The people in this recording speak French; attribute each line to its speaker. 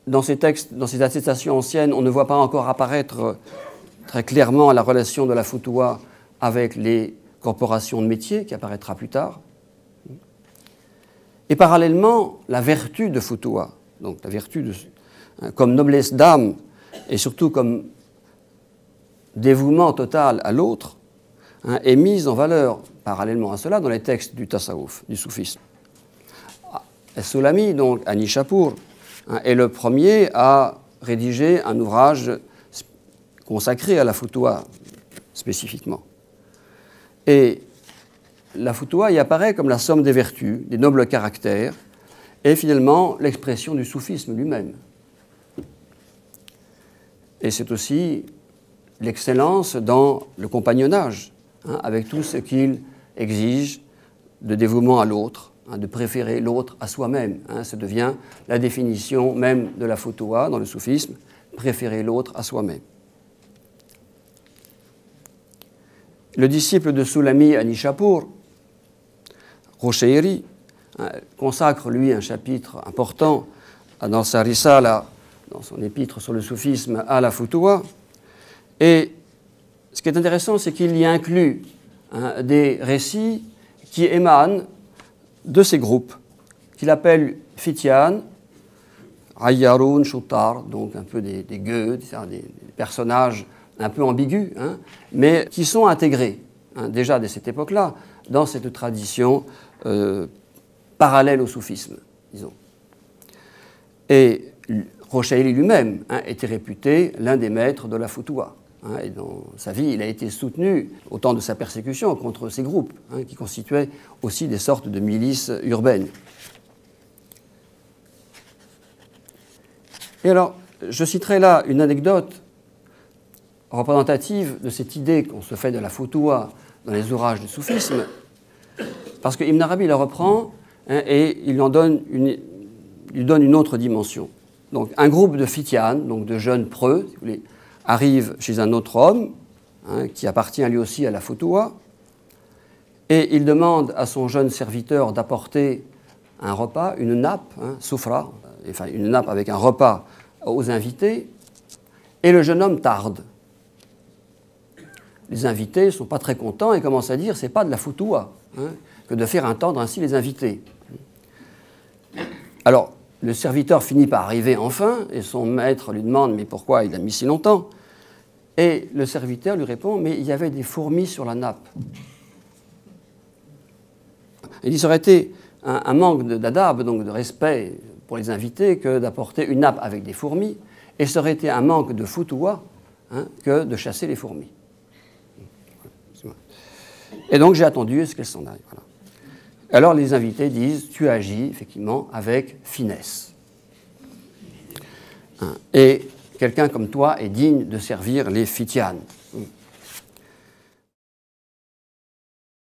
Speaker 1: dans ces textes, dans ces attestations anciennes, on ne voit pas encore apparaître très clairement la relation de la futuwa avec les corporations de métiers, qui apparaîtra plus tard. Et parallèlement, la vertu de futuwa, donc la vertu comme noblesse d'âme et surtout comme dévouement total à l'autre, est mise en valeur parallèlement à cela dans les textes du tasawwuf, du soufisme. As-Sulami, donc à Nishapur, est le premier à rédiger un ouvrage consacré à la futuwa spécifiquement. Et la futuwa y apparaît comme la somme des vertus, des nobles caractères, et finalement l'expression du soufisme lui-même. Et c'est aussi l'excellence dans le compagnonnage, avec tout ce qu'il exige de dévouement à l'autre, de préférer l'autre à soi-même. Ça devient la définition même de la futuwa dans le soufisme, préférer l'autre à soi-même. Le disciple de Sulami à Nishapur, Rushairi, consacre lui un chapitre important dans sa risala, dans son épître sur le soufisme à la futuwa. Et ce qui est intéressant, c'est qu'il y inclut des récits qui émanent de ces groupes, qu'il appelle Fityan, Ayyaroun, Shuttar, donc un peu des gueux, des personnages un peu ambigus, mais qui sont intégrés, déjà dès cette époque-là, dans cette tradition parallèle au soufisme, disons. Et Rushairi lui-même était réputé l'un des maîtres de la futuwa. Et dans sa vie, il a été soutenu au temps de sa persécution contre ces groupes, qui constituaient aussi des sortes de milices urbaines. Et alors, je citerai là une anecdote représentative de cette idée qu'on se fait de la futuwa dans les ouvrages du soufisme, parce que Ibn Arabi la reprend et il lui donne une autre dimension. Donc, un groupe de fityan, donc de jeunes preux, si vous voulez, arrive chez un autre homme, qui appartient lui aussi à la futuwa, et il demande à son jeune serviteur d'apporter un repas, une nappe, soufra, enfin une nappe avec un repas aux invités, et le jeune homme tarde. Les invités ne sont pas très contents et commencent à dire c'est pas de la futuwa que de faire attendre ainsi les invités. Alors, le serviteur finit par arriver enfin, et son maître lui demande mais pourquoi il a mis si longtemps? Et le serviteur lui répond mais il y avait des fourmis sur la nappe. Il dit ça aurait été un manque d'adab, donc de respect pour les invités, que d'apporter une nappe avec des fourmis, et ça aurait été un manque de futuwa que de chasser les fourmis. Et donc j'ai attendu ce qu'elles s'en aillent. Voilà. Alors les invités disent tu agis effectivement avec finesse. Et quelqu'un comme toi est digne de servir les fityanes.